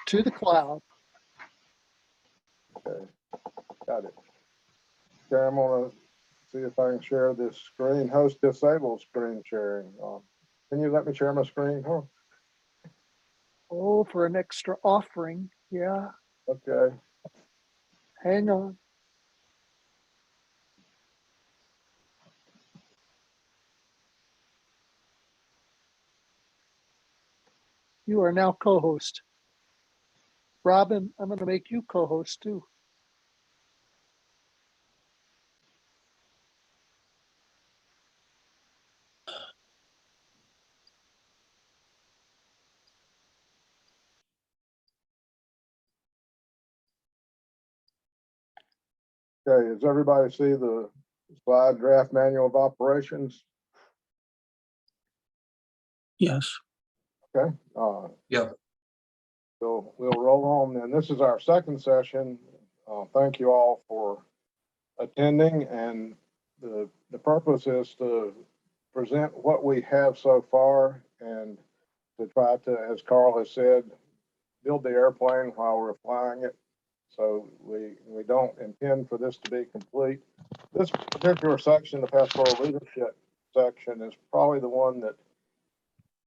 to the cloud. Okay, got it. Okay, I'm gonna see if I can share this screen. Host disabled screen sharing. Can you let me share my screen? Huh? Oh, for an extra offering. Yeah, Okay. hang on. You are now co-host. Robin, I'm going to make you co-host too. Okay, does everybody see the slide draft manual of operations? Yes. Okay. Yeah. So we'll roll on, and this is our second session. Thank you all for attending, and the purpose is to present what we have so far and to try to, as Carl has said, build the airplane while we're flying it. So we don't intend for this to be complete. This particular section, the pastoral leadership section, is probably the one that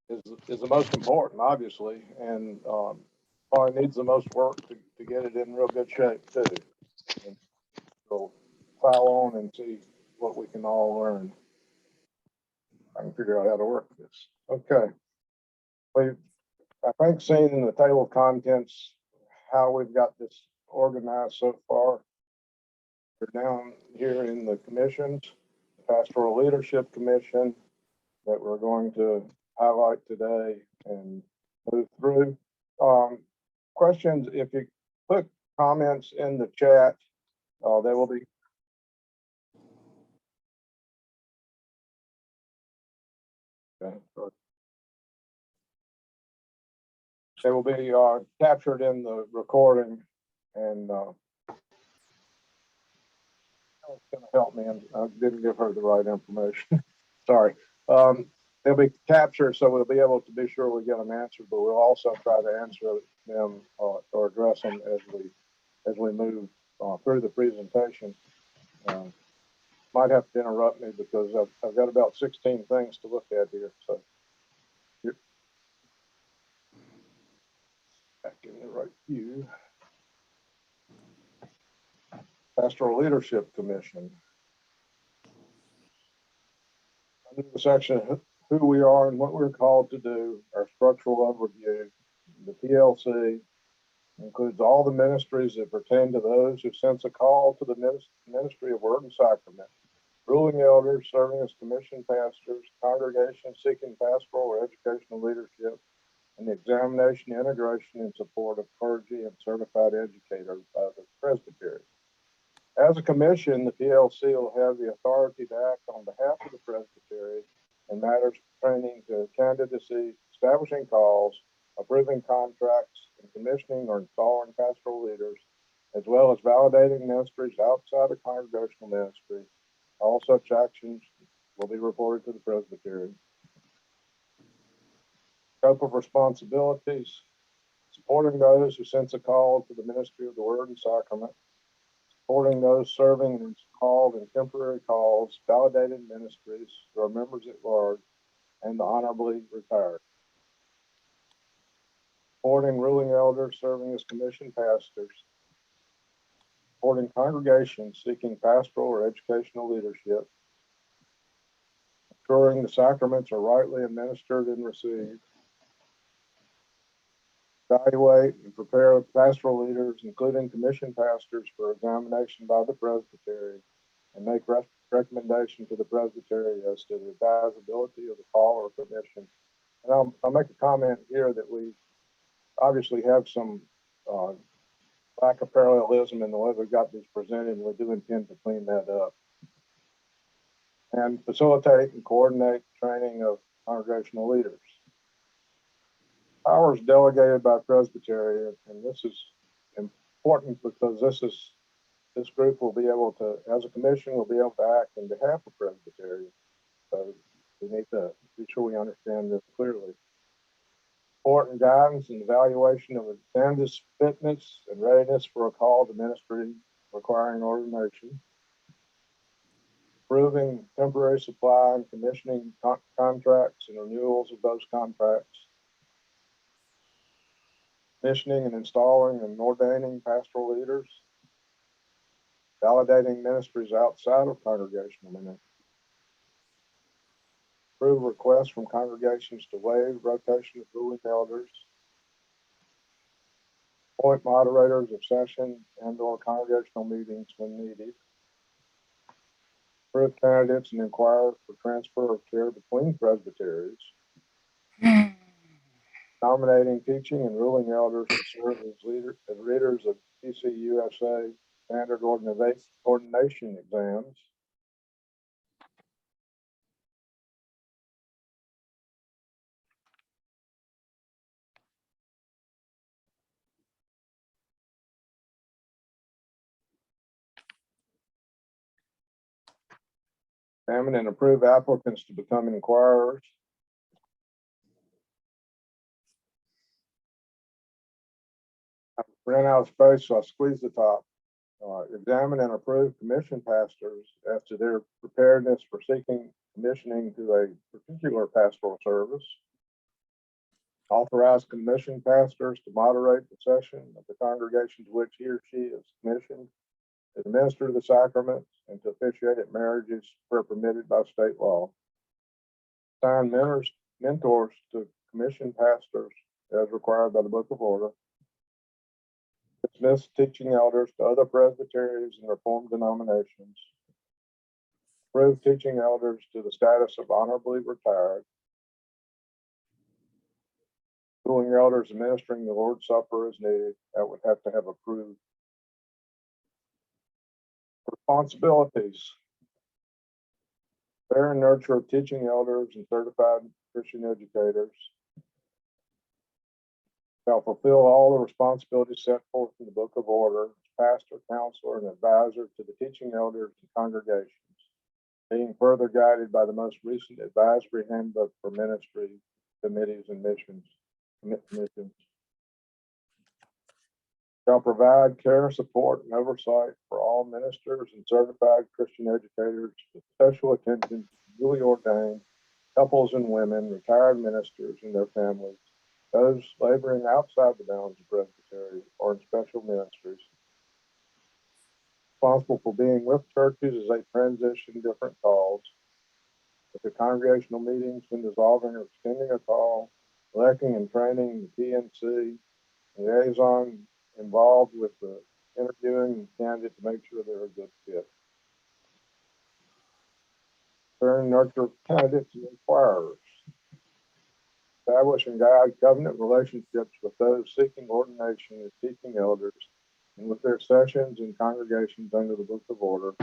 is the most important, obviously, and probably needs the most work to get it in real good shape too. And so plow on and see what we can all learn. I can figure out how to work this. Okay. We've, I think, seen in the table of contents how we've got this organized so far. We're down here in the commissions, the Pastoral Leadership Commission that we're going to highlight today and move through. Questions, if you put comments in the chat, they will be. Okay. They will be captured in the recording, and it's going to help me, and I didn't give her the right information. Sorry. They'll be captured, so we'll be able to be sure we get them answered, but we'll also try to answer them or address them as we move through the presentation. Might have to interrupt me because I've got about 16 things to look at here. So back in the right view. Pastoral Leadership Commission. Under the section who we are and what we're called to do, our structural overview, the PLC includes all the ministries that pertain to those who sense a call to the ministry of Word and Sacrament, ruling elders serving as commission pastors, congregations seeking pastoral or educational leadership, and the examination, integration, and support of clergy and certified educators by the presbytery. As a commission, the PLC will have the authority to act on behalf of the presbytery in matters pertaining to candidacy, establishing calls, approving contracts, and commissioning or installing pastoral leaders, as well as validating ministries outside of congregational ministry. All such actions will be reported to the presbytery. Scope of responsibilities: supporting those who sense a call to the ministry of the Word and Sacrament, supporting those serving in called and temporary calls, validated ministries who are members at large, and the honorably retired. Supporting ruling elders serving as commissioned pastors, supporting congregations seeking pastoral or educational leadership, ensuring the sacraments are rightly administered and received, evaluate and prepare pastoral leaders, including commissioned pastors, for examination by the presbytery, and make recommendation to the presbytery as to the advisability of the call or commission. And I'll make a comment here that we obviously have some lack of parallelism in the way we've got these presented, and we do intend to clean that up. And facilitate and coordinate training of congregational leaders. Powers delegated by presbytery, and this is important because this group will be able to, as a commission, will be able to act on behalf of presbytery. So we need to be sure we understand this clearly. support and guidance and evaluation of attendance, fitness, and readiness for a call to ministry requiring ordination. Approving temporary supply and commissioning contracts and renewals of those contracts. Commissioning and installing and ordaining pastoral leaders. Validating ministries outside of congregational ministry. Approve requests from congregations to waive rotation of ruling elders. Appoint moderators of session and/or congregational meetings when needed. Approve candidates and inquire for transfer of chair between presbyteries. Nominating teaching and ruling elders to serve as readers of TCUSA standard ordination exams. Examine and approve applicants to become inquirers. I ran out of space, so I squeezed the top. Examine and approve commission pastors as to their preparedness for seeking commissioning to a particular pastoral service. Authorize commission pastors to moderate the session of the congregation to which he or she is commissioned, to administer the sacraments, and to officiate at marriages where permitted by state law. Assign mentors to commission pastors as required by the Book of Order. Dismiss teaching elders to other presbyteries and reformed denominations. Approve teaching elders to the status of honorably retired. Ruling elders administering the Lord's Supper as needed, that would have to have approved. Responsibilities. Care and nurture of teaching elders and certified Christian educators. Shall fulfill all the responsibilities set forth in the Book of Order as pastor, counselor, and advisor to the teaching elders and congregations, being further guided by the most recent advisory handbook for ministry, committees, and missions. Shall provide care, support, and oversight for all ministers and certified Christian educators with special attention to newly ordained couples and women, retired ministers and their families, those laboring outside the bounds of presbytery or in special ministries. Responsible for being with churches as they transition different calls, at the congregational meetings when dissolving or extending a call, electing and training the PNC, liaison involved with the interviewing the candidate to make sure they're a good fit. Turn nurture candidates and inquirers. Establish and guide covenant relationships with those seeking ordination as teaching elders and with their sessions and congregations under the Book of Order,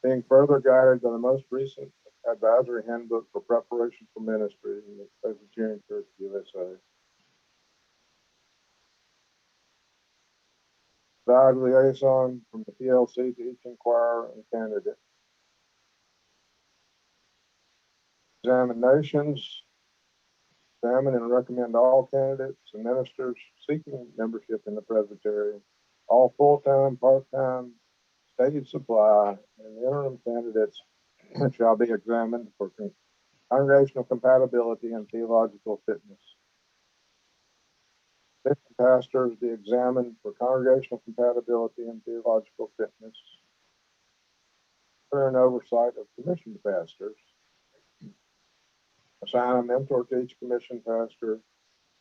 being further guided by the most recent advisory handbook for preparation for ministry in the Presbyterian Church USA. Provide liaison from the PLC to each inquirer and candidate. Examinations. Examine and recommend all candidates and ministers seeking membership in the Presbytery, all full-time, part-time, stated supply, and interim candidates shall be examined for congregational compatibility and theological fitness. Commission pastors be examined for congregational compatibility and theological fitness. Care and oversight of commissioned pastors. Assign a mentor to each commission pastor.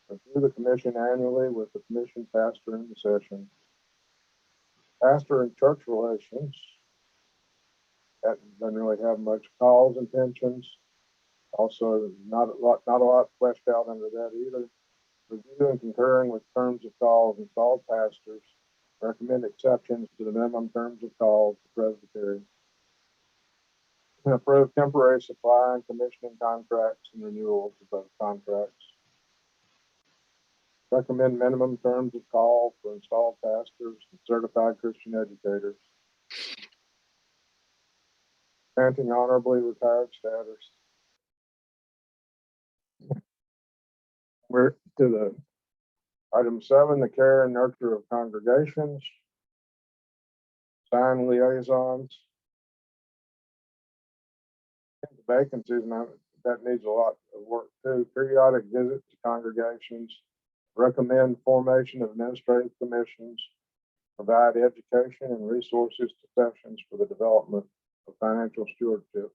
Review the commission annually with the commission pastor in the session. Pastor and church relations. That doesn't really have much calls and pensions. Also, not a lot fleshed out under that either. Review and concurring with terms of calls and called pastors. Recommend exceptions to the minimum terms of calls to presbytery. Approve temporary supply and commissioning contracts and renewals of those contracts. Recommend minimum terms of call for installed pastors and certified Christian educators. Granting honorably retired status. to the item 7, the care and nurture of congregations. Sign liaisons. Vacancies, and that needs a lot of work too. Periodic visits to congregations. Recommend formation of administrative commissions. Provide education and resources to sessions for the development of financial stewardship.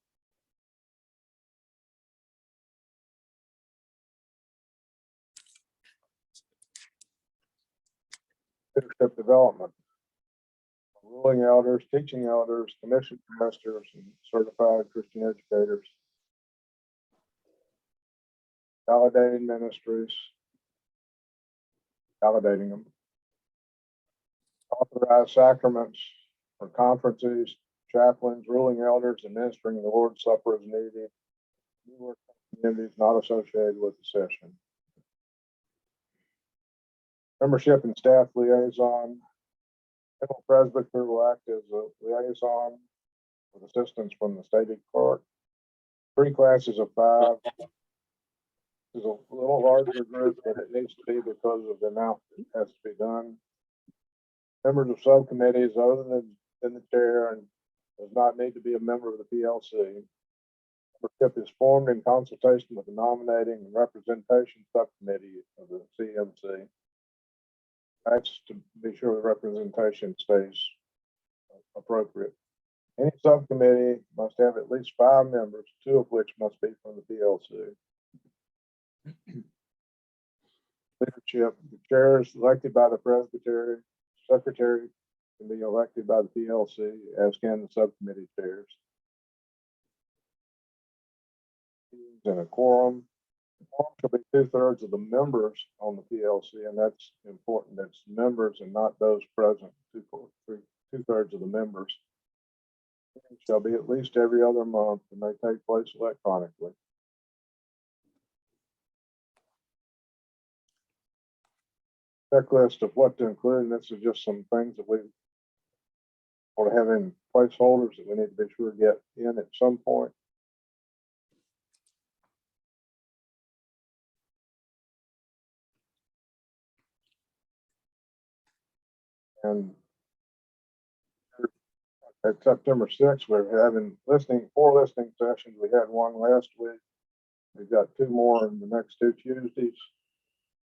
Leadership development. Ruling elders, teaching elders, commission pastors, and certified Christian educators. Validating ministries. Validating them. Authorize sacraments for conferences, chaplains, ruling elders, administering the Lord's Supper as needed. New work communities not associated with the session. Membership and staff liaison. General presbyter will act as a liaison with assistance from the stated clerk. 3 classes of 5. This is a little larger group than it needs to be because of the amount that has to be done. Members of subcommittees other than the chair and does not need to be a member of the PLC. Membership is formed in consultation with the nominating and representation subcommittee of the CMC. That's to be sure the representation stays appropriate. Any subcommittee must have at least 5 members, 2 of which must be from the PLC. Leadership, the chair is elected by the presbytery. Secretary can be elected by the PLC, as can the subcommittee chairs. And a quorum. The quorum shall be 2/3 of the members on the PLC, and that's important. That's members and not those present. 2/3 of the members. It shall be at least every other month and may take place electronically. Checklist of what to include, and this is just some things that we want to have in placeholders that we need to be sure to get in at some point. And at September 6th, we're having 4 listening sessions. We had one last week. We've got 2 more in the next 2 Tuesdays.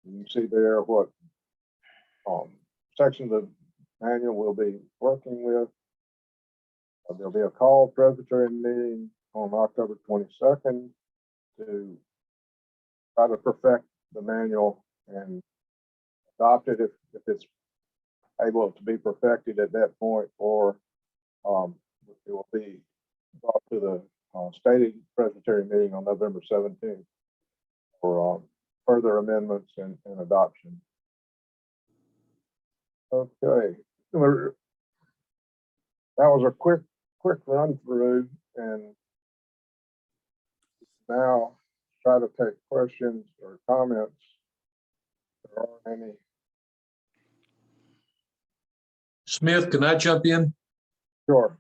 You can see there what section of the manual we'll be working with. There'll be a call presbytery meeting on October 22nd to try to perfect the manual and adopt it if it's able to be perfected at that point, or it will be brought to the stated presbytery meeting on November 17th for further amendments and adoption. Okay, that was a quick run through, and now try to take questions or comments. If there aren't any. Smith, can I jump in? Sure.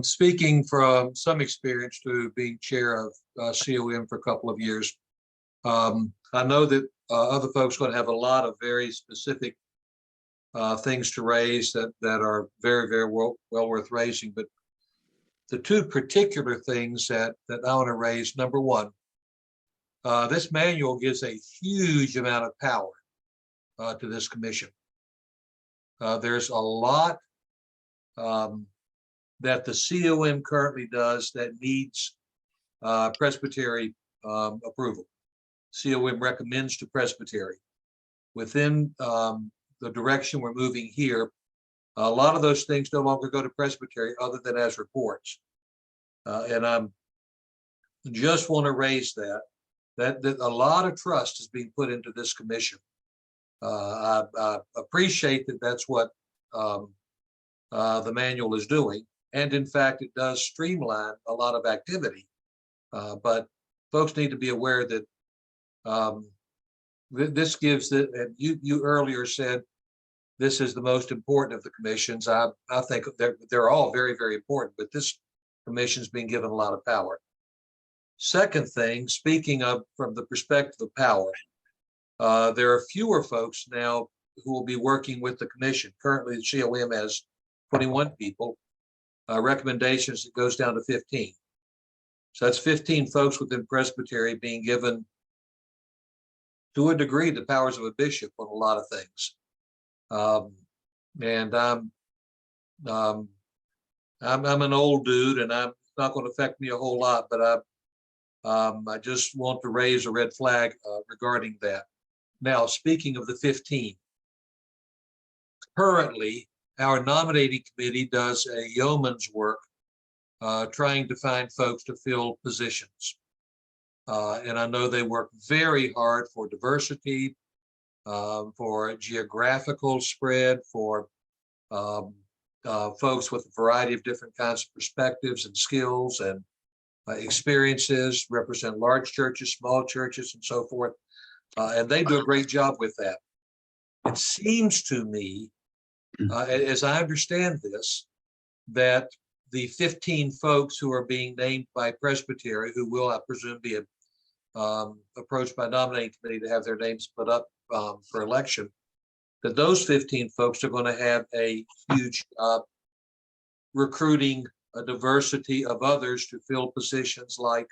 Speaking from some experience to being chair of COM for a couple of years, I know that other folks are going to have a lot of very specific things to raise that are very, very well worth raising. But the 2 particular things that I want to raise, number one, this manual gives a huge amount of power to this commission. There's a lot that the COM currently does that needs presbytery approval. COM recommends to presbytery. Within the direction we're moving here, a lot of those things no longer go to presbytery other than as reports. And I'm just want to raise that a lot of trust is being put into this commission. I appreciate that that's what the manual is doing. And in fact, it does streamline a lot of activity. But folks need to be aware that this gives the, and you earlier said this is the most important of the commissions. I think they're all very, very important, but this commission's being given a lot of power. Second thing, speaking of from the perspective of power, there are fewer folks now who will be working with the commission. Currently, the COM has 21 people. Recommendations, it goes down to 15. So that's 15 folks within Presbytery being given, to a degree, the powers of a bishop on a lot of things. And I'm an old dude, and I'm not going to affect me a whole lot, but I just want to raise a red flag regarding that. Now, speaking of the 15, currently our nominating committee does a yeoman's work trying to find folks to fill positions. And I know they work very hard for diversity, for geographical spread, for folks with a variety of different kinds of perspectives and skills and experiences, represent large churches, small churches, and so forth. And they do a great job with that. It seems to me, as I understand this, that the 15 folks who are being named by Presbytery, who will, I presume, be approached by nominating committee to have their names put up for election, that those 15 folks are going to have a huge recruiting a diversity of others to fill positions like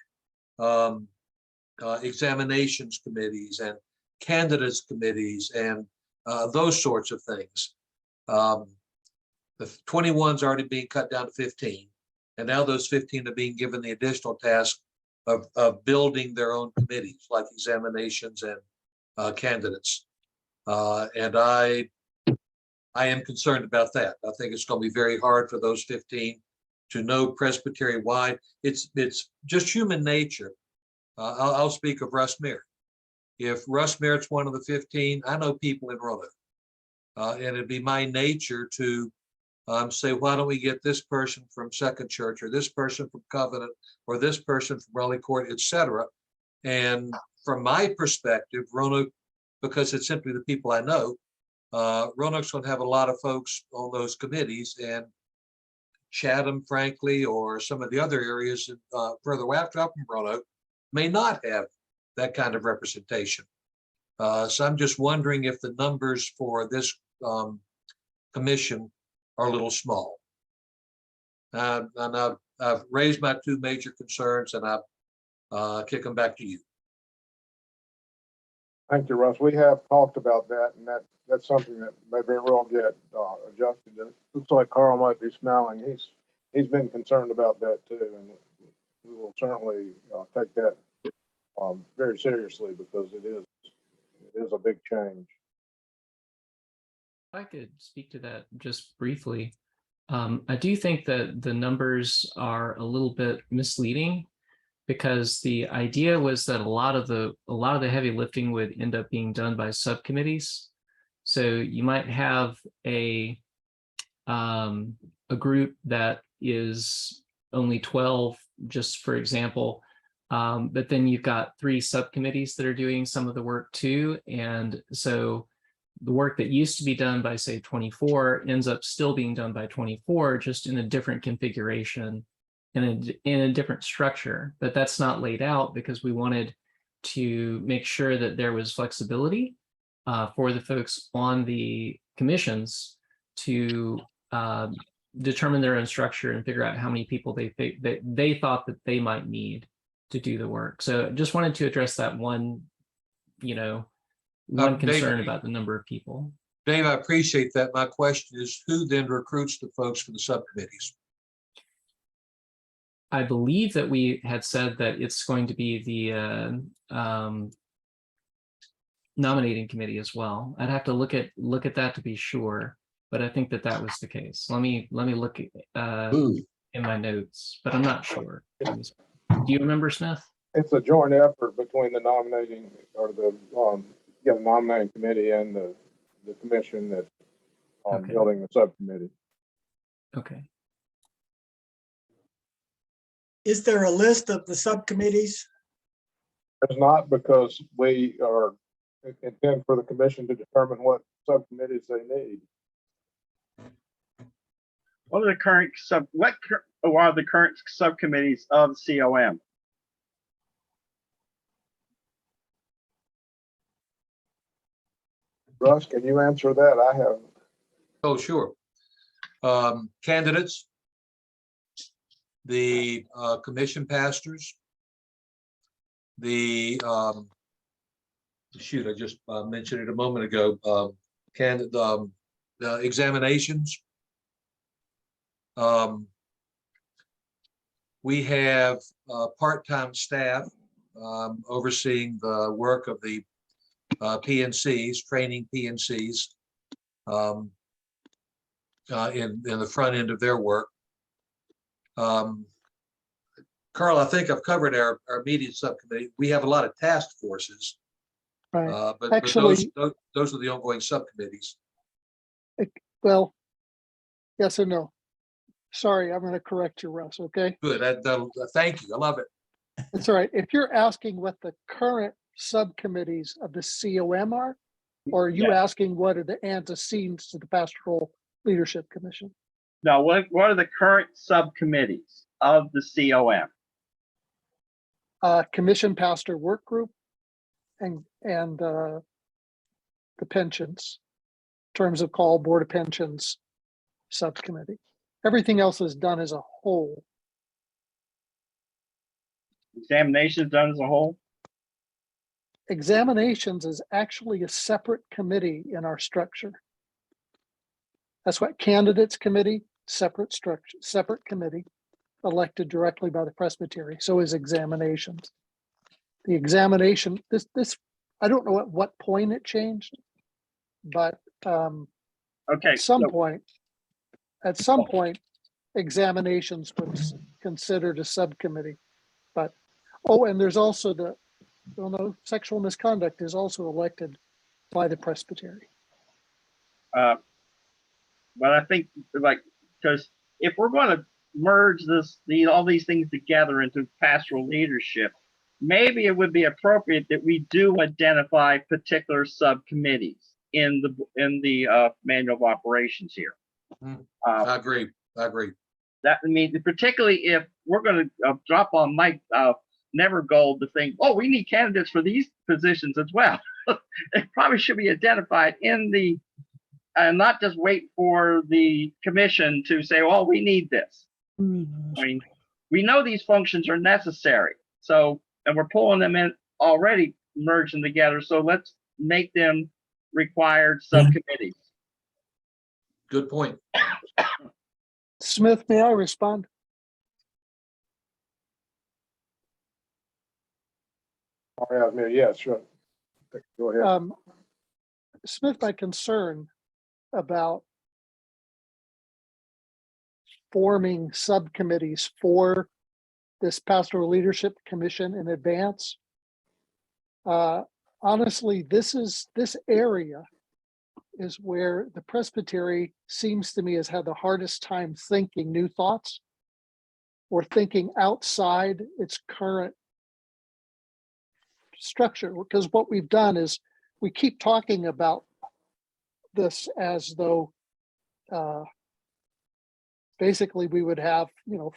examinations committees and candidates committees and those sorts of things. The 21's already being cut down to 15, and now those 15 are being given the additional task of building their own committees like examinations and candidates. And I am concerned about that. I think it's going to be very hard for those 15 to know Presbytery wide. It's just human nature. I'll speak of Russ Merritt. If Russ Merritt's one of the 15, I know people in Roanoke. And it'd be my nature to say, why don't we get this person from Second Church, or this person from Covenant, or this person from Raleigh Court, etc. And from my perspective, Roanoke, because it's simply the people I know, Roanoke's going to have a lot of folks on those committees, and Chatham, frankly, or some of the other areas further west up from Roanoke may not have that kind of representation. So I'm just wondering if the numbers for this commission are a little small. And I've raised my two major concerns, and I'll kick them back to you. Thank you, Russ. We have talked about that, and that's something that may very well get adjusted. It looks like Carl might be smiling. He's been concerned about that too, and we will certainly take that very seriously, because it is a big change. If I could speak to that just briefly. I do think that the numbers are a little bit misleading, because the idea was that a lot of the heavy lifting would end up being done by subcommittees. So you might have a group that is only 12, just for example, but then you've got 3 subcommittees that are doing some of the work too, and so the work that used to be done by, say, 24 ends up still being done by 24, just in a different configuration, in a different structure. But that's not laid out because we wanted to make sure that there was flexibility for the folks on the commissions to determine their own structure and figure out how many people they thought that they might need to do the work. So just wanted to address that one concern about the number of people. Dave, I appreciate that. My question is, who then recruits the folks for the subcommittees? I believe that we had said that it's going to be the nominating committee as well. I'd have to look at that to be sure, but I think that was the case. Let me look in my notes, but I'm not sure. Do you remember, Smith? It's a joint effort between the nominating or the nominating committee and the commission that's Okay. building the subcommittee. Okay. Is there a list of the subcommittees? It's not, because we are intend for the commission to determine what subcommittees they need. What are the current subcommittees of COM? Russ, can you answer that? I have, Oh, sure. Candidates, the commission pastors, the, shoot, I just mentioned it a moment ago, the examinations. We have part-time staff overseeing the work of the PNCs, training PNCs in the front end of their work. Carl, I think I've covered our immediate subcommittee. We have a lot of task forces, Right. but Actually- those are the ongoing subcommittees. Well, yes and no. Sorry, I'm going to correct you, Russ, okay? Good. Thank you. I love it. It's all right. If you're asking what the current subcommittees of the COM are, or are you Yeah. asking what are the antecedents to the Pastoral Leadership Commission? No, what are the current subcommittees of the COM? Commission Pastor Work Group and the pensions, terms of call, Board of Pensions Subcommittee. Everything else is done as a whole. Examinations done as a whole? Examinations is actually a separate committee in our structure. That's what Candidates Committee, separate structure, separate committee, elected directly by the presbytery. So is examinations. The examination, this I don't know at what point it changed, but Okay, at some so- point, examinations was considered a subcommittee. But and there's also sexual misconduct is also elected by the presbytery. but I think because if we're going to merge all these things together into pastoral leadership, maybe it would be appropriate that we do identify particular subcommittees in the manual of operations here. I agree. That means particularly if we're going to drop on Mike Nevergold to think, oh, we need candidates for these positions as well. It probably should be identified and not just wait for the commission to say, oh, we need this. I mean, we know these functions are necessary. So, and we're pulling them in already, merged them together. So let's make them required subcommittees. Good point. Smith, may I respond? yeah, sure. Go ahead. Smith, my concern about forming subcommittees for this Pastoral Leadership Commission in advance. Honestly, this area is where the presbytery seems to me has had the hardest time thinking new thoughts or thinking outside its current structure. Because what we've done is we keep talking about this as though basically we would have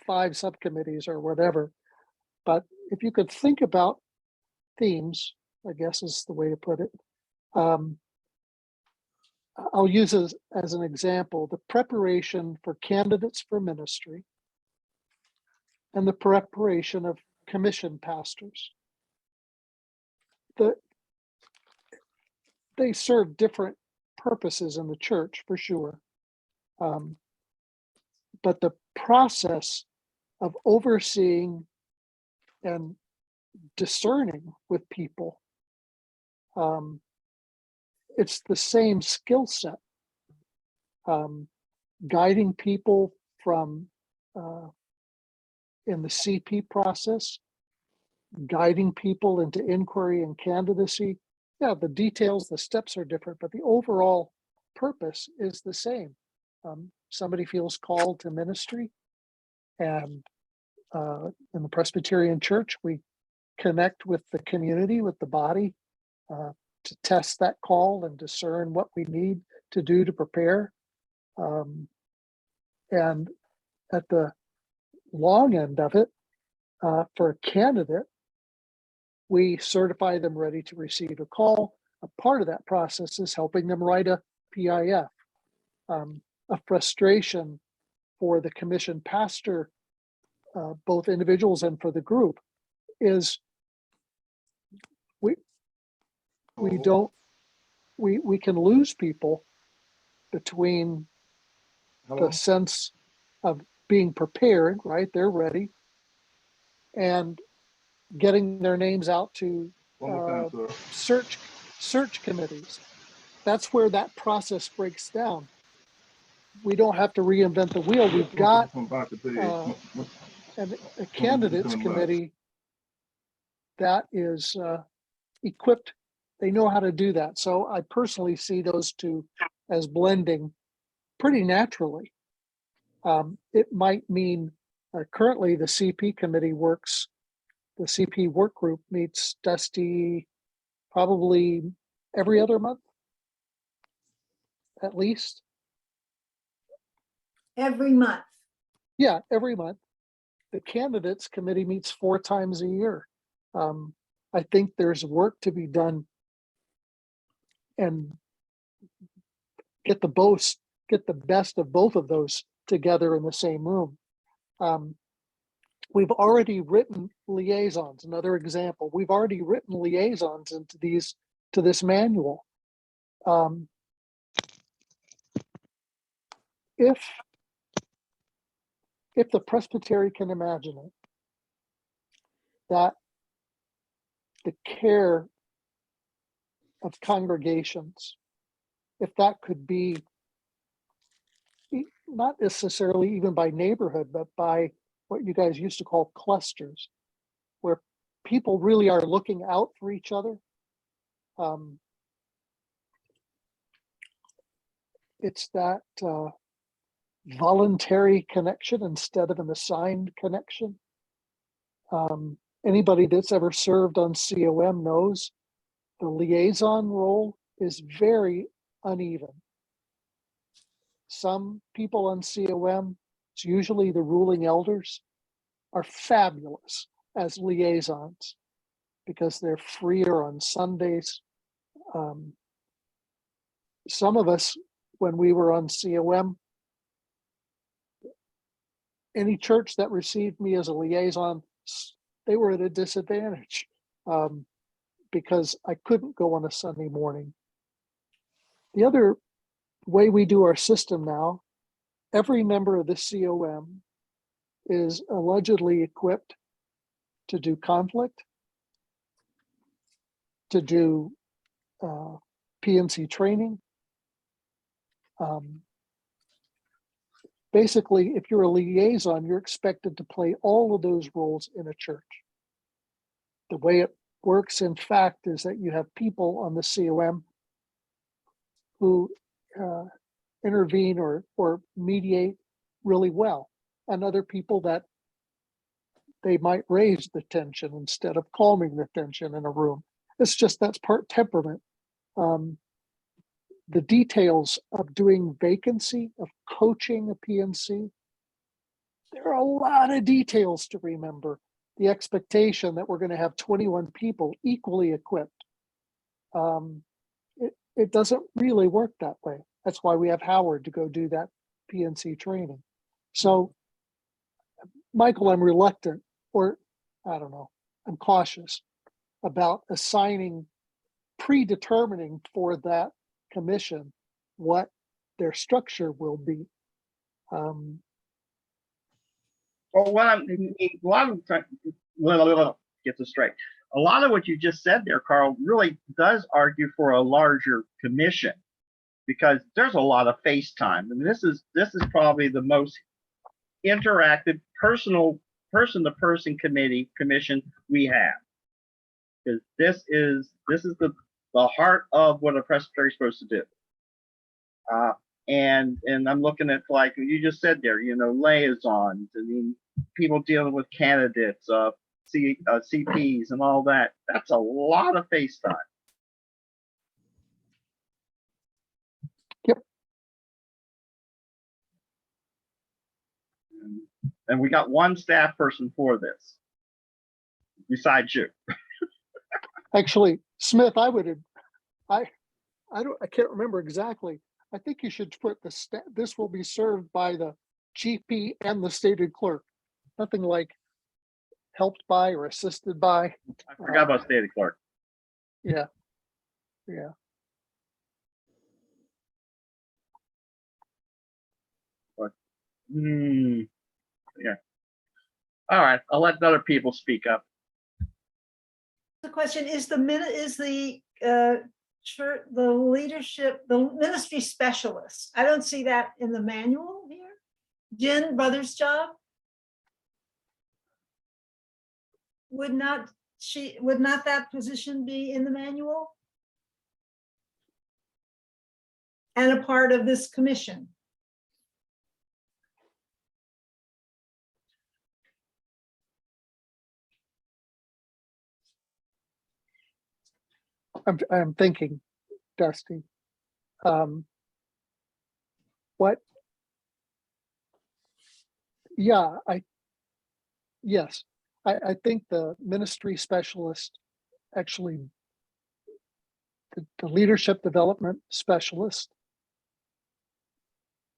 5 subcommittees or whatever. But if you could think about themes, I guess is the way to put it. I'll use as an example the preparation for candidates for ministry and the preparation of commission pastors. They serve different purposes in the church for sure. But the process of overseeing and discerning with people, it's the same skill set. Guiding people from in the CP process, guiding people into inquiry and candidacy. Yeah, the details, the steps are different, but the overall purpose is the same. Somebody feels called to ministry, and in the Presbyterian Church, we connect with the community, with the body, to test that call and discern what we need to do to prepare. And at the long end of it, for a candidate, we certify them ready to receive a call, a part of that process is helping them write a PIF. A frustration for the commission pastor, both individuals and for the group, is we can lose people between Hello? the sense of being prepared, right? They're ready, and getting their names out to One more time, sir. search committees. That's where that process breaks down. We don't have to reinvent the wheel. We've got a candidates committee that is equipped. They know how to do that. So I personally see those two as blending pretty naturally. It might mean currently the CP committee works, the CP work group meets, Dusty, probably every other month, at least. Every month. Yeah, every month. The candidates committee meets 4 times a year. I think there's work to be done and get the best of both of those together in the same room. We've already written liaisons, another example. We've already written liaisons to this manual. If the presbytery can imagine it, that the care of congregations, if that could be not necessarily even by neighborhood, but by what you guys used to call clusters, where people really are looking out for each other. It's that voluntary connection instead of an assigned connection. Anybody that's ever served on COM knows the liaison role is very uneven. Some people on COM, it's usually the ruling elders, are fabulous as liaisons because they're freer on Sundays. Some of us, when we were on COM, any church that received me as a liaison, they were at a disadvantage because I couldn't go on a Sunday morning. The other way we do our system now, every member of the COM is allegedly equipped to do conflict, to do PNC training. Basically, if you're a liaison, you're expected to play all of those roles in a church. The way it works, in fact, is that you have people on the COM who intervene or mediate really well, and other people that they might raise the tension instead of calming the tension in a room. It's just that's part temperament. The details of doing vacancy, of coaching a PNC, there are a lot of details to remember. The expectation that we're going to have 21 people equally equipped. It doesn't really work that way. That's why we have Howard to go do that PNC training. So, Michael, I'm reluctant, or I don't know, I'm cautious about assigning, predetermining for that commission what their structure will be. Well, what I'm, a lot of, get this straight. A lot of what you just said there, Carl, really does argue for a larger commission because there's a lot of face time. I mean, this is probably the most interactive, personal, person-to-person commission we have. Because this is the heart of what a presbytery is supposed to do. And I'm looking at, like you just said there, liaisons, I mean, people dealing with candidates, CPs and all that. That's a lot of face time. Yep. And we got one staff person for this, besides you. Actually, Smith, I would I can't remember exactly. I think you should put this will be served by the GP and the stated clerk. Nothing like helped by or assisted by. I forgot about stated clerk. Yeah. Yeah. Yeah. All right, I'll let other people speak up. The question is the leadership, the ministry specialist. I don't see that in the manual here. Jen Brothers' job. Would not that position be in the manual? And a part of this commission? I'm thinking, Dusty. What? Yeah, yes, I think the ministry specialist, actually, the leadership development specialist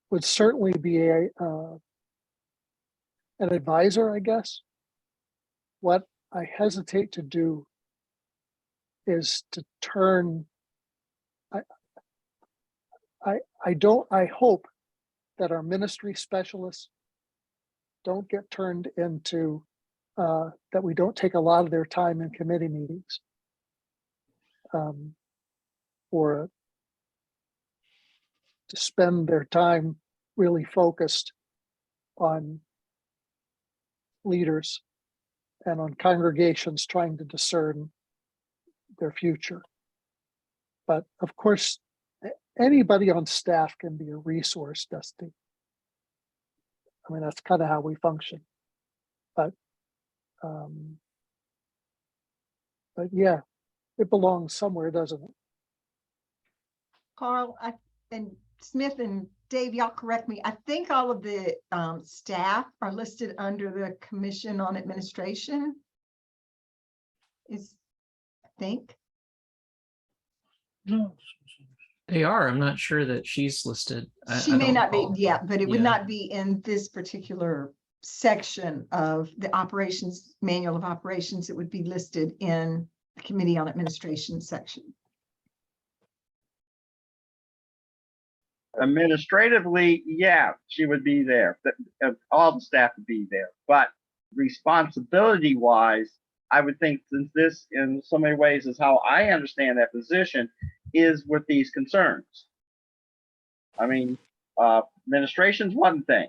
would certainly be an advisor, I guess. What I hesitate to do is to turn, I hope that our ministry specialists don't get turned into, that we don't take a lot of their time in committee meetings. Or to spend their time really focused on leaders and on congregations trying to discern their future. But of course, anybody on staff can be a resource, Dusty. I mean, that's kind of how we function. But yeah, it belongs somewhere, doesn't it? Carl, and Smith and Dave, y'all correct me. I think all of the staff are listed under the Commission on Administration. I think. They are. I'm not sure that she's listed. She I may don't not be, recall. yeah, but it would Yeah. not be in this particular section of the operations, manual of operations. It would be listed in the Committee on Administration section. Administratively, yeah, she would be there. All the staff would be there. But responsibility wise, I would think since this in so many ways is how I understand that position is with these concerns. I mean, administration's one thing,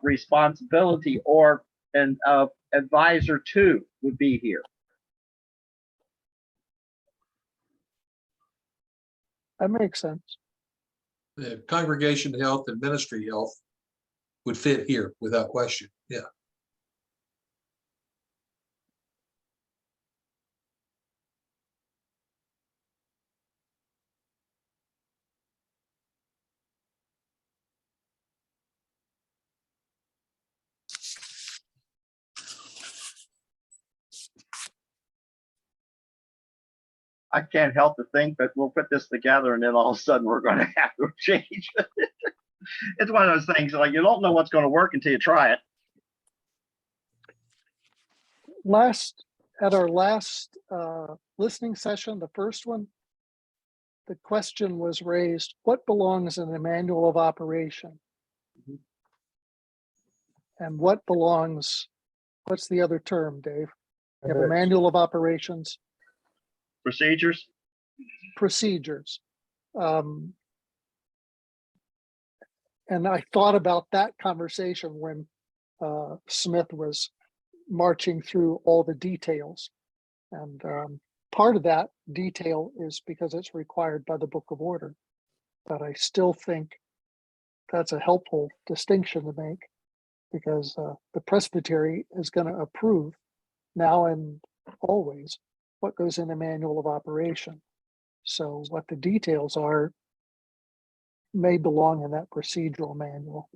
responsibility or an advisor to would be here. That makes sense. The congregation health and ministry health would fit here without question. Yeah. I can't help but think that we'll put this together and then all of a sudden we're going to have to change. It's one of those things like you don't know what's going to work until you try it. At our last listening session, the first one, the question was raised, what belongs in the manual of operation? And what belongs, what's the other term, Dave? You have a manual of operations, Procedures. procedures. And I thought about that conversation when Smith was marching through all the details. And part of that detail is because it's required by the Book of Order. But I still think that's a helpful distinction to make because the presbytery is going to approve now and always what goes in the manual of operation. So what the details are may belong in that procedural manual.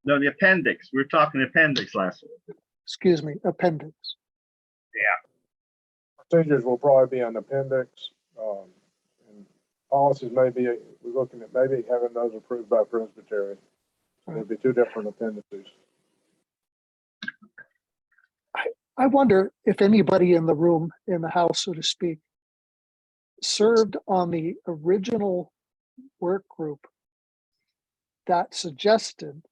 No, the appendix. We were talking appendix last week. Excuse me, appendix. Procedures will probably be an appendix. And policies maybe, we're looking at maybe having those approved by Presbytery. There'd be two different appendices. I wonder if anybody in the room, in the house, so to speak, served on the original work group that suggested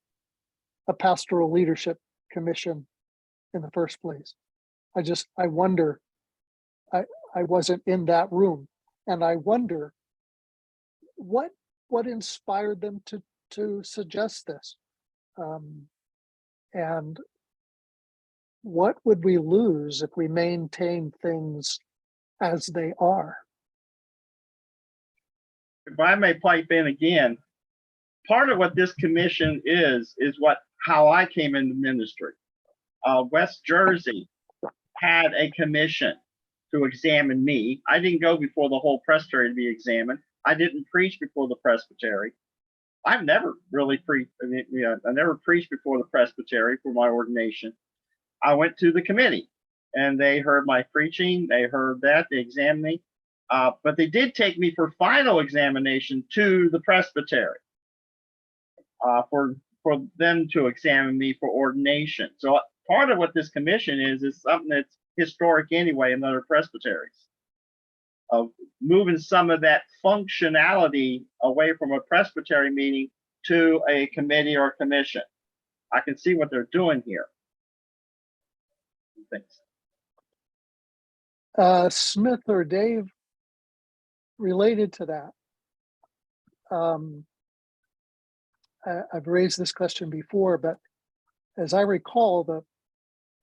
a pastoral leadership commission in the first place. I wonder, I wasn't in that room, and I wonder what inspired them to suggest this, and what would we lose if we maintain things as they are? If I may pipe in again, part of what this commission is how I came into ministry. West Jersey had a commission to examine me. I didn't go before the whole presbytery to be examined. I didn't preach before the presbytery. I've never really preached. I never preached before the presbytery for my ordination. I went to the committee, and they heard my preaching. They heard that. They examined me. But they did take me for final examination to the presbytery for them to examine me for ordination. So part of what this commission is something that's historic anyway in other presbyteries, of moving some of that functionality away from a presbytery meeting to a committee or commission. I can see what they're doing here. Thanks. Smith or Dave, related to that, I've raised this question before, but as I recall, the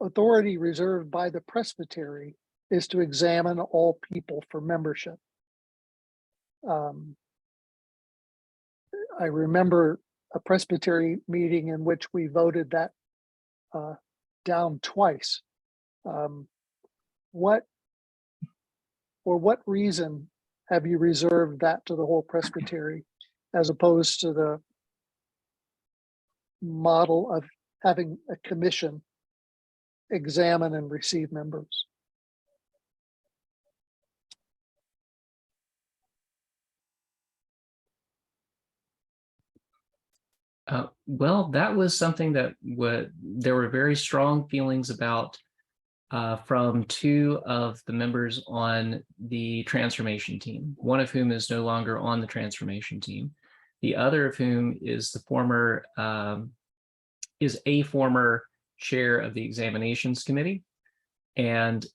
authority reserved by the presbytery is to examine all people for membership. I remember a presbytery meeting in which we voted that down twice. For what reason have you reserved that to the whole presbytery as opposed to the model of having a commission examine and receive members? Well, that was something that there were very strong feelings about from two of the members on the transformation team, one of whom is no longer on the transformation team. The other of whom is a former chair of the examinations committee. And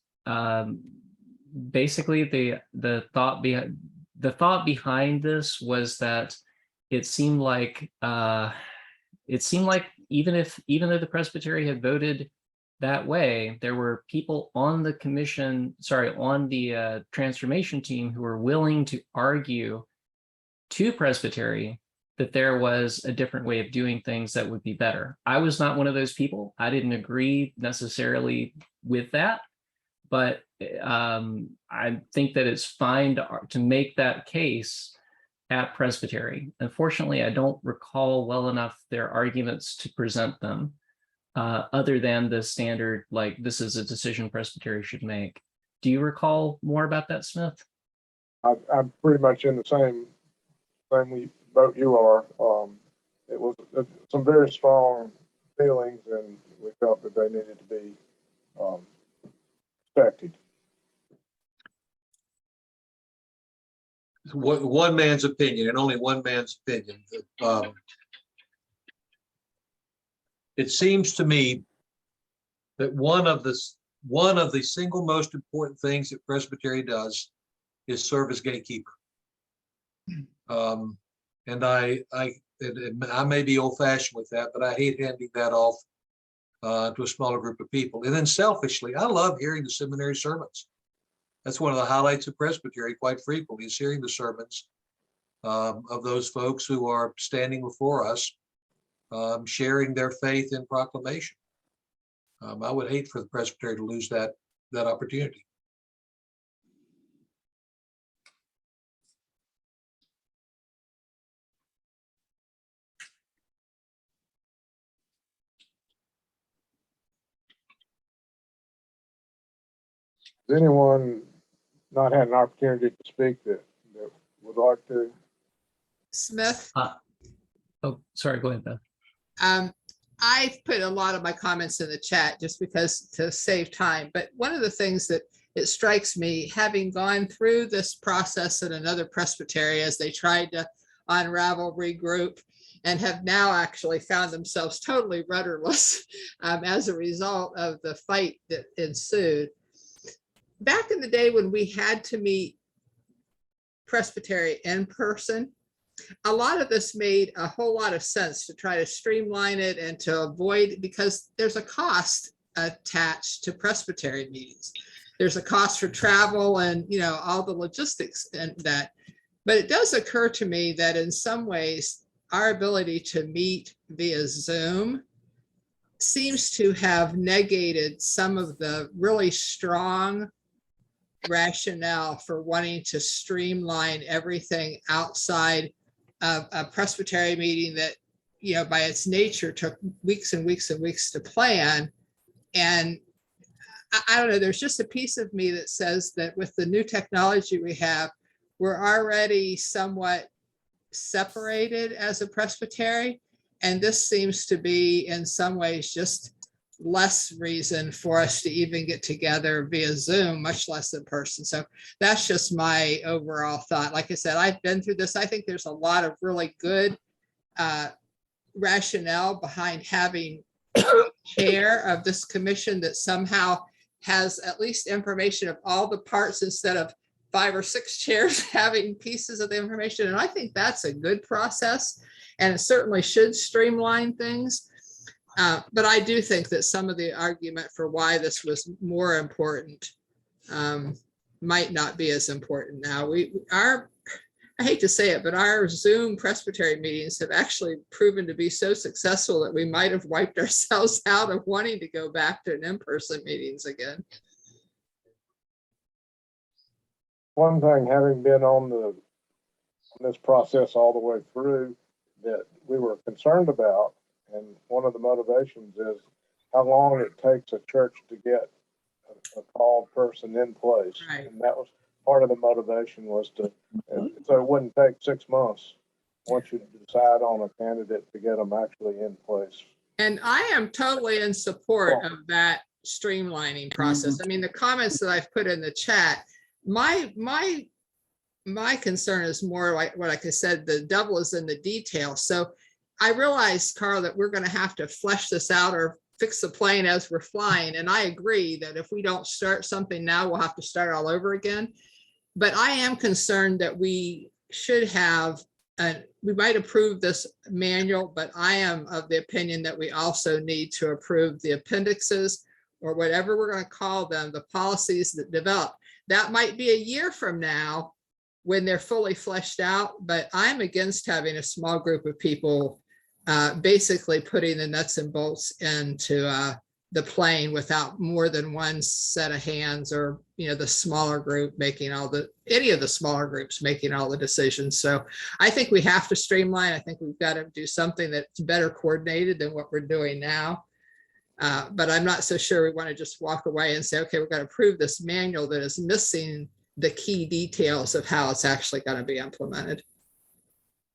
basically the thought behind this was that it seemed like even though the presbytery had voted that way, there were people on the transformation team who were willing to argue to presbytery that there was a different way of doing things that would be better. I was not one of those people. I didn't agree necessarily with that, but I think that it's fine to make that case at presbytery. Unfortunately, I don't recall well enough their arguments to present them, other than the standard, like, this is a decision presbytery should make. Do you recall more about that, Smith? I'm pretty much in the same boat you are. It was some very strong feelings, and we felt that they needed to be respected. One man's opinion, and only one man's opinion. It seems to me that one of the single most important things that Presbytery does is serve as gatekeeper. And I may be old-fashioned with that, but I hate handing that off to a smaller group of people. And then selfishly, I love hearing the seminary sermons. That's one of the highlights of Presbytery quite frequently, is hearing the sermons of those folks who are standing before us, sharing their faith in proclamation. I would hate for the Presbytery to lose that opportunity. Does anyone not had an opportunity to speak that would like to? Smith, Oh, sorry, go ahead, Beth. I put a lot of my comments in the chat just because to save time, but one of the things that it strikes me, having gone through this process at another presbytery as they tried to unravel, regroup, and have now actually found themselves totally rudderless as a result of the fight that ensued. Back in the day when we had to meet presbytery in person, a lot of this made a whole lot of sense to try to streamline it and to avoid, because there's a cost attached to presbytery meetings. There's a cost for travel and, you know, all the logistics and that. But it does occur to me that in some ways, our ability to meet via Zoom seems to have negated some of the really strong rationale for wanting to streamline everything outside of a presbytery meeting that, you know, by its nature took weeks and weeks and weeks to plan. And I don't know, there's just a piece of me that says that with the new technology we have, we're already somewhat separated as a presbytery. And this seems to be in some ways just less reason for us to even get together via Zoom, much less in person. So that's just my overall thought. Like I said, I've been through this. I think there's a lot of really good rationale behind having a chair of this commission that somehow has at least information of all the parts instead of 5 or 6 chairs having pieces of the information. And I think that's a good process, and it certainly should streamline things. But I do think that some of the argument for why this was more important might not be as important now. I hate to say it, but our Zoom presbytery meetings have actually proven to be so successful that we might have wiped ourselves out of wanting to go back to an in-person meetings again. One thing, having been on this process all the way through, that we were concerned about, and one of the motivations is how long it takes a church to get a called person in place. Right. And that was part of the motivation, was to, so it wouldn't take 6 months once you decide on a candidate to get them actually in place. And I am totally in support of that streamlining process. I mean, the comments that I've put in the chat, my concern is more like what I said, the devil is in the detail. So I realize, Carl, that we're going to have to flesh this out or fix the plane as we're flying. And I agree that if we don't start something now, we'll have to start all over again. But I am concerned that we should have, we might approve this manual, but I am of the opinion that we also need to approve the appendixes, or whatever we're going to call them, the policies that develop. That might be a year from now when they're fully fleshed out, but I'm against having a small group of people basically putting the nuts and bolts into the plane without more than one set of hands, or, you know, the smaller group making any of the smaller groups making all the decisions. So I think we have to streamline. I think we've got to do something that's better coordinated than what we're doing now. But I'm not so sure we want to just walk away and say, okay, we're going to approve this manual that is missing the key details of how it's actually going to be implemented.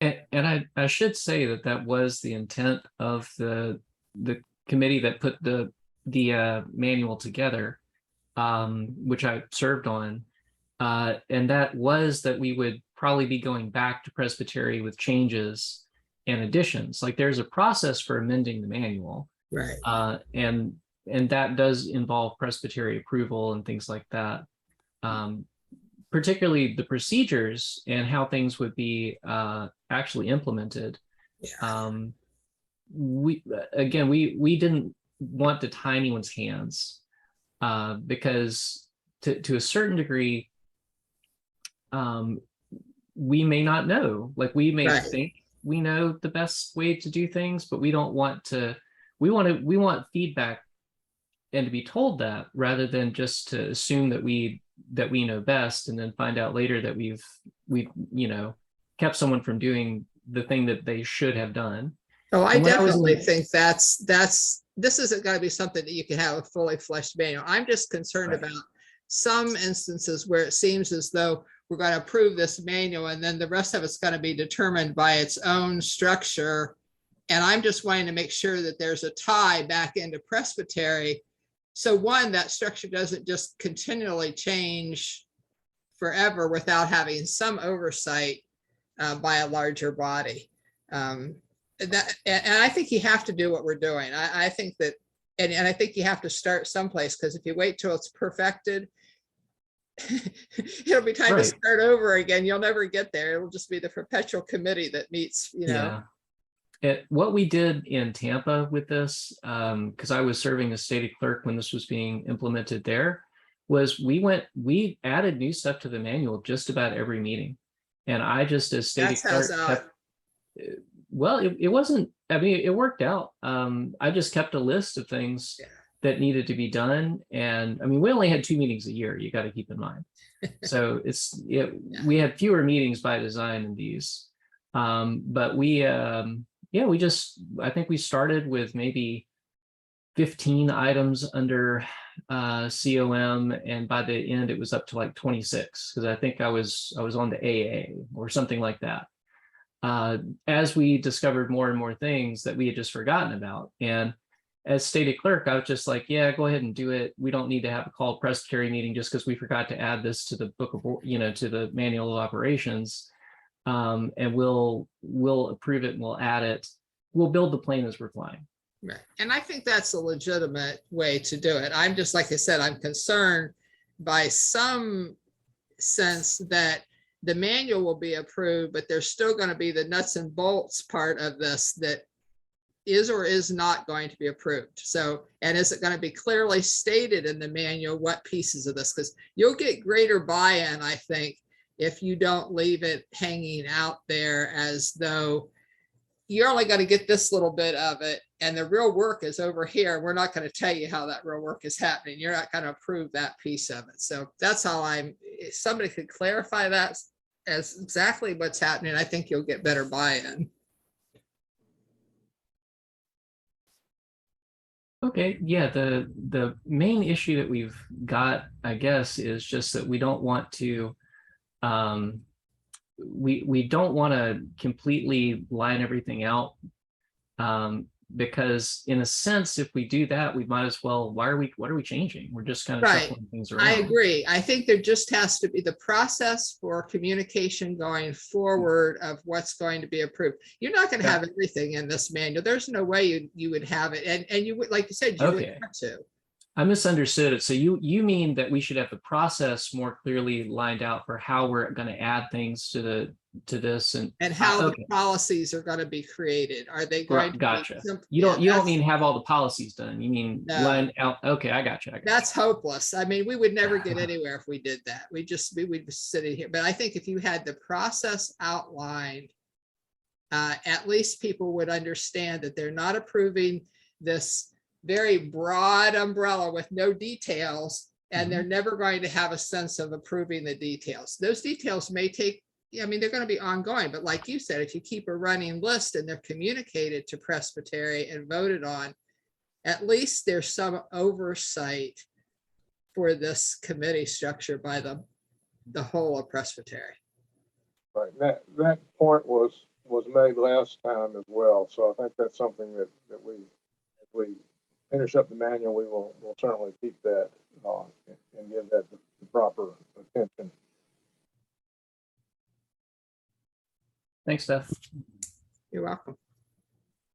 And I should say that that was the intent of the committee that put the manual together, which I served on, and that was that we would probably be going back to Presbytery with changes and additions. Like, there's a process for amending the manual, Right. and that does involve Presbytery approval and things like that. Particularly the procedures and how things would be actually implemented. Yeah. We didn't want to tie anyone's hands because to a certain degree, we may not know. Like, we may Right. think we know the best way to do things, but we don't want to. We want feedback and to be told that, rather than just to assume that we know best and then find out later that we've kept someone from doing the thing that they should have done. Oh, I And when I was definitely in- think this isn't going to be something that you can have a fully fleshed manual. I'm just concerned Right. about some instances where it seems as though we're going to approve this manual and then the rest of it's going to be determined by its own structure. And I'm just wanting to make sure that there's a tie back into Presbytery. So one, that structure doesn't just continually change forever without having some oversight by a larger body. And I think you have to do what we're doing. I think that, and I think you have to start someplace, because if you wait till it's perfected, it'll be time to Right. start over again. You'll never get there. It'll just be the perpetual committee that meets, you know. What we did in Tampa with this, because I was serving as state clerk when this was being implemented there, was we added new stuff to the manual just about every meeting. And I just, as state That's clerk, how's kept, well, it wasn't, I mean, it worked out. I just kept a list of things Yeah. that needed to be done. And I mean, we only had 2 meetings a year, you got to keep in mind. So we had fewer meetings by design in these. But we, I think we started with maybe 15 items under COM, and by the end it was up to like 26, because I think I was on the AA or something like that. As we discovered more and more things that we had just forgotten about. And as state clerk, I was just like, yeah, go ahead and do it. We don't need to have a called Presbytery meeting just because we forgot to add this to the book of, to the manual of operations. And we'll approve it and we'll add it. We'll build the plane as we're flying. Right. And I think that's a legitimate way to do it. I'm just, like I said, I'm concerned by some sense that the manual will be approved, but there's still going to be the nuts and bolts part of this that is or is not going to be approved. So, and is it going to be clearly stated in the manual what pieces of this? Because you'll get greater buy-in, I think, if you don't leave it hanging out there as though you're only going to get this little bit of it and the real work is over here. We're not going to tell you how that real work is happening. You're not going to approve that piece of it. So that's how if somebody could clarify that as exactly what's happening, I think you'll get better buy-in. Okay, yeah, the main issue that we've got, I guess, is just that we don't want to we don't want to completely line everything out, because in a sense, if we do that, we might as well, what are we changing? We're just kind of Right. shuffling things around. I agree. I think there just has to be the process for communication going forward of what's going to be approved. You're not going to Yeah. have everything in this manual. There's no way you would have it. And you would, like you said, you would Okay. have to. I misunderstood it. So you mean that we should have the process more clearly lined out for how we're going to add things to this and how okay. the policies are going to be created. Are they going to Gotcha. be simple? You don't Yeah, mean have all the policies done. You mean No. line out. Okay, I got you. that's hopeless. I mean, we would never get anywhere if we did that. We'd be sitting here. But I think if you had the process outlined, at least people would understand that they're not approving this very broad umbrella with no details, and they're never going to have a sense of approving the details. Those details may take, I mean, they're going to be ongoing, but like you said, if you keep a running list and they're communicated to Presbytery and voted on, at least there's some oversight for this committee structure by the whole of Presbytery. Right, that point was made last time as well, so I think that's something that we, if we finish up the manual, we'll certainly keep that and give that the proper attention. Thanks, Steph. You're welcome.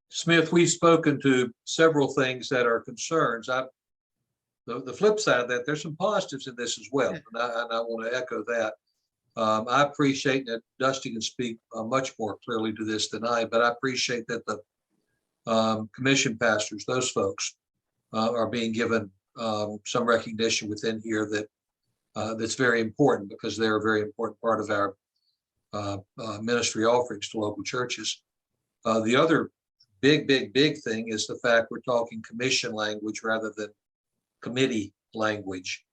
Smith, we've spoken to several things that are concerns. The flip side of that, there's some positives in this as well, and I want to echo that. I appreciate that Dusty can speak much more clearly to this than I, but I appreciate that the commission pastors, those folks, are being given some recognition within here that's very important, because they're a very important part of our ministry offerings to local churches. The other big thing is the fact we're talking commission language rather than committee language.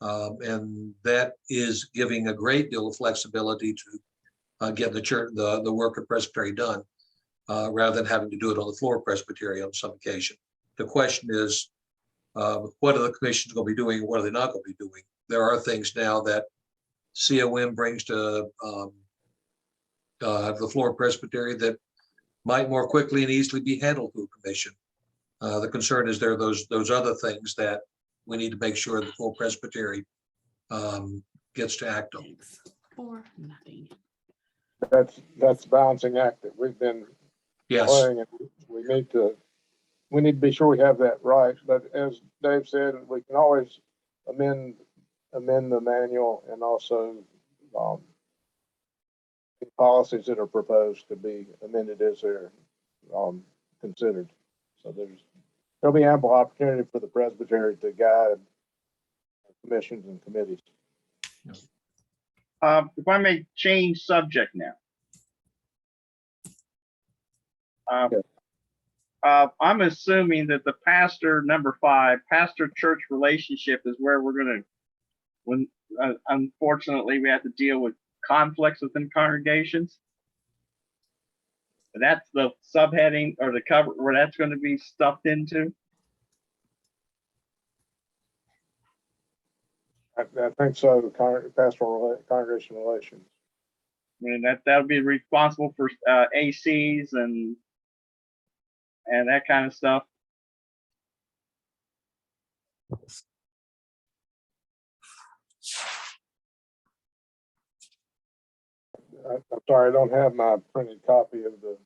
And that is giving a great deal of flexibility to get the church, the work of Presbytery done, rather than having to do it on the floor of Presbytery on some occasion. The question is, what are the commissions going to be doing? And what are they not going to be doing? there are things now that COM brings to the Florida Presbytery that might more quickly and easily be handled through a commission. The concern is there are those other things that we need to make sure the full Presbytery gets to act on. For nothing. That's balancing act that we've been Yes, playing, and we need to be sure we have that right. But as Dave said, we can always amend the manual, and also the policies that are proposed to be amended as they're considered. So there'll be ample opportunity for the Presbytery to guide commissions and committees. If I may change subject now. I'm assuming that the pastor, number 5, pastor-church relationship is where we're gonna, when unfortunately we have to deal with conflicts within congregations. That's the subheading or the cover where that's gonna be stuffed into. I think so. Pastoral congregation relations. I mean, that'll be responsible for ACs and that kind of stuff. I'm sorry, I don't have my printed copy of the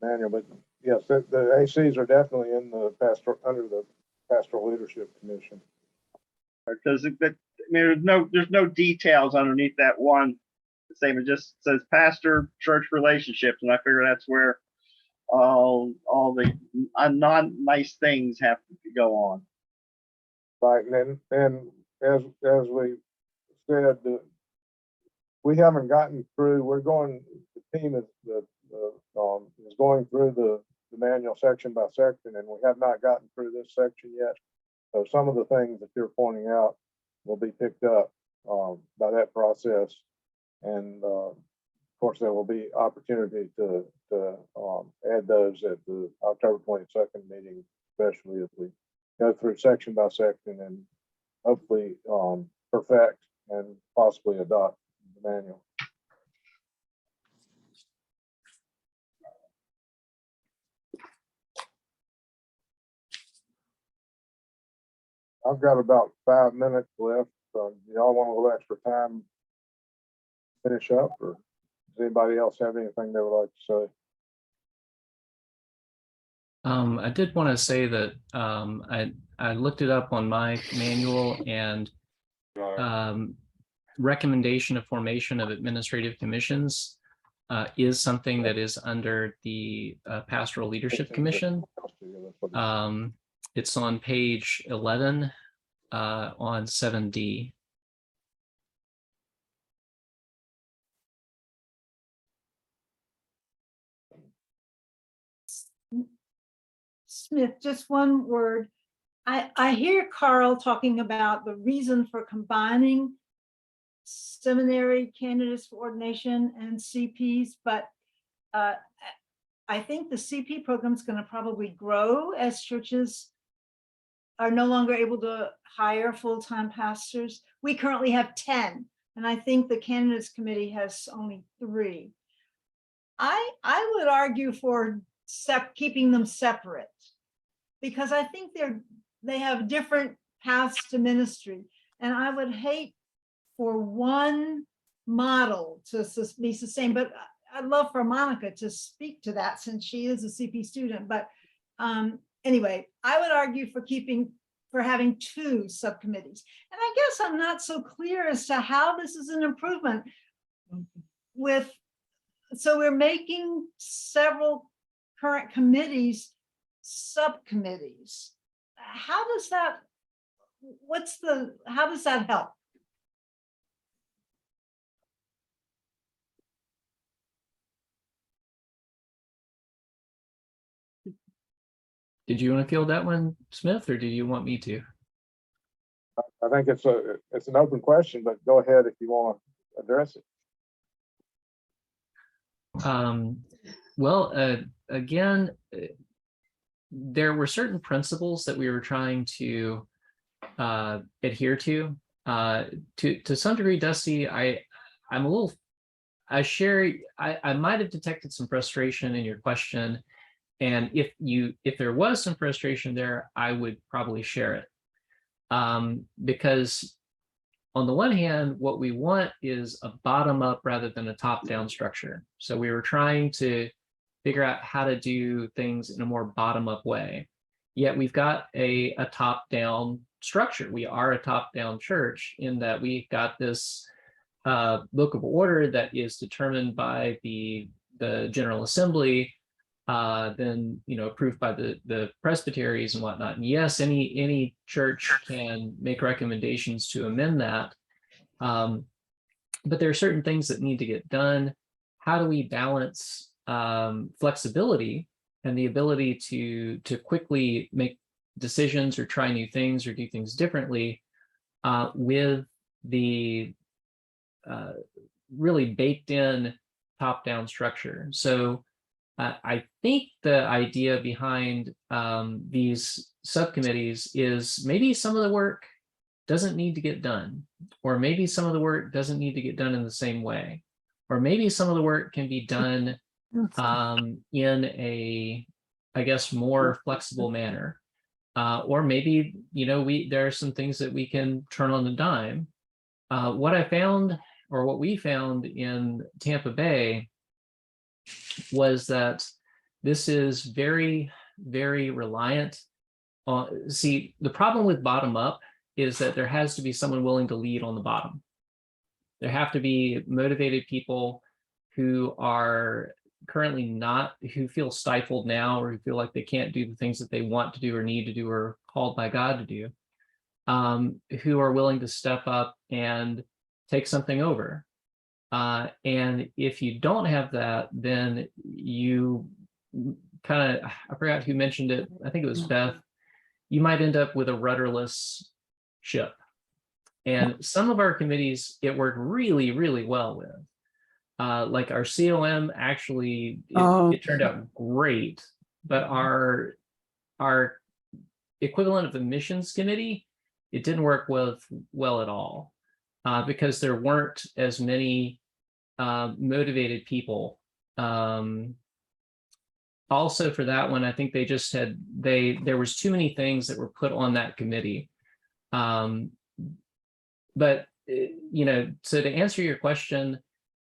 manual, but yes, the ACs are definitely in the under the Pastoral Leadership Commission. Because there's no details underneath that one statement. It just says pastor church relationships, and I figure that's where all the non-nice things have to go on. Right, and as we said, we haven't gotten through. The team is going through the manual section by section, and we have not gotten through this section yet. So some of the things that you're pointing out will be picked up by that process, and of course there will be opportunity to add those at the October 22nd meeting, especially as we go through section by section and hopefully perfect and possibly adopt the manual. I've got about 5 minutes left. Do y'all want a little extra time to finish up, or does anybody else have anything they would like to say? I did want to say that I looked it up on my manual, and recommendation of formation of administrative commissions is something that is under the Pastoral Leadership Commission. It's on page 11 on 7D. Smith, just one word. I hear Carl talking about the reason for combining seminary candidates for ordination and CPs, but I think the CP program is going to probably grow as churches are no longer able to hire full-time pastors. We currently have 10, and I think the candidates committee has only 3. I would argue for keeping them separate, because I think they have different paths to ministry, and I would hate for one model to be sustained. But I'd love for Monica to speak to that, since she is a CP student. But anyway, I would argue for having 2 subcommittees. And I guess I'm not so clear as to how this is an improvement so we're making several current committees subcommittees. How does that help? Did you want to field that one, Smith, or do you want me to? I think it's an open question, but go ahead if you want to address it. Well, again, there were certain principles that we were trying to adhere to To some degree, Dusty, I'm a little, I might have detected some frustration in your question. And if there was some frustration there, I would probably share it. Because on the one hand, what we want is a bottom up rather than a top down structure. So we were trying to figure out how to do things in a more bottom up way. Yet we've got a top down structure. We are a top down church in that we've got this book of order that is determined by the General Assembly, then approved by the presbyteries and whatnot. And yes, any church can make recommendations to amend that, but there are certain things that need to get done. How do we balance flexibility and the ability to quickly make decisions or try new things or do things differently with the really baked in top-down structure? So I think the idea behind these subcommittees is maybe some of the work doesn't need to get done, or maybe some of the work doesn't need to get done in the same way, or maybe some of the work can be done in a, I guess, more flexible manner. Or maybe, there are some things that we can turn on the dime. What I found, or what we found in Tampa Bay, was that this is very, very reliant on, see, the problem with bottom up is that there has to be someone willing to lead on the bottom. There have to be motivated people who are currently not, who feel stifled now, or who feel like they can't do the things that they want to do or need to do or called by God to do, who are willing to step up and take something over. And if you don't have that, then you kind of, I forgot who mentioned it, I think it was Beth, you might end up with a rudderless ship. And some of our committees, it worked really, really well with. Like our COM, actually, it turned out great, but our equivalent of the missions committee, it didn't work well at all, because there weren't as many motivated people. Also for that one, I think they just had, there was too many things that were put on that committee. But, so to answer your question,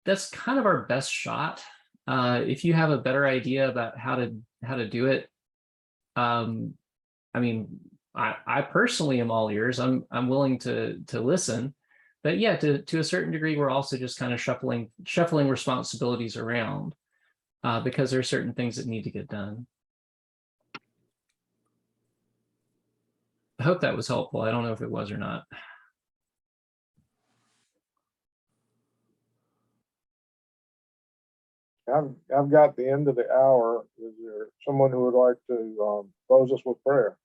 that's kind of our best shot. If you have a better idea about how to do it, I mean, I personally am all ears. I'm willing to listen, but yeah, to a certain degree, we're also just kind of shuffling responsibilities around because there are certain things that need to get done. I hope that was helpful. I don't know if it was or not. I've got the end of the hour. Is there someone who would like to close us with prayer?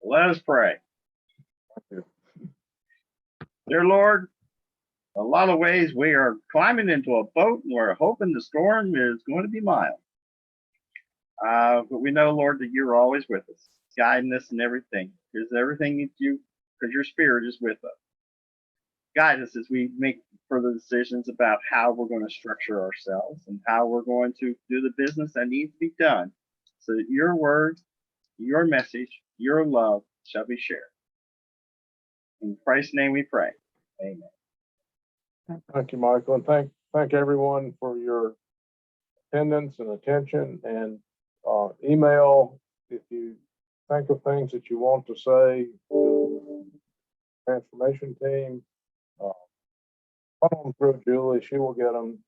Let us pray. Thank you. Dear Lord, a lot of ways we are climbing into a boat and we're hoping the storm is going to be mild. But we know, Lord, that you're always with us, guiding us in everything. Because everything that because your spirit is with us. Guide us as we make further decisions about how we're going to structure ourselves and how we're going to do the business that needs to be done so that your word, your message, your love shall be shared. In Christ's name we pray. Amen. Thank you, Michael, and thank everyone for your attendance and attention, and email if you think of things that you want to say to the transformation team. Follow them through Julie. She will get them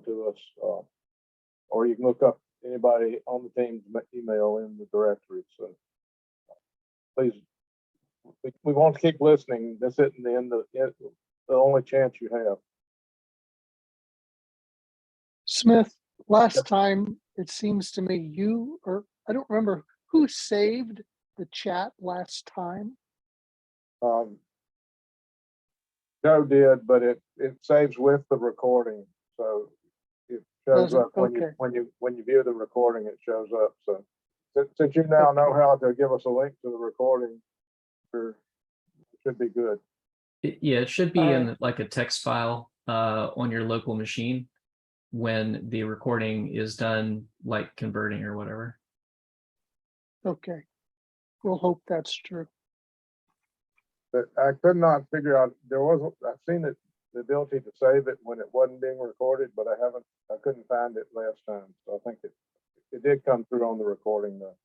to us, or you can look up anybody on the team's email in the directory. So please, we want to keep listening. This isn't the only chance you have. Smith, last time, it seems to me I don't remember who saved the chat last time. Joe did, but it saves with the recording. So if shows Does it? up when you, Okay. when you view the recording, it shows up. So since you now know how to give us a link to the recording, it should be good. Yeah, it should be All in like a text file on your local machine when the recording is done, like converting or whatever. Okay. We'll hope that's true. But I could not figure out, there wasn't, I've seen it, the ability to save it when it wasn't being recorded, but I couldn't find it last time. So I think it did come through on the recording though.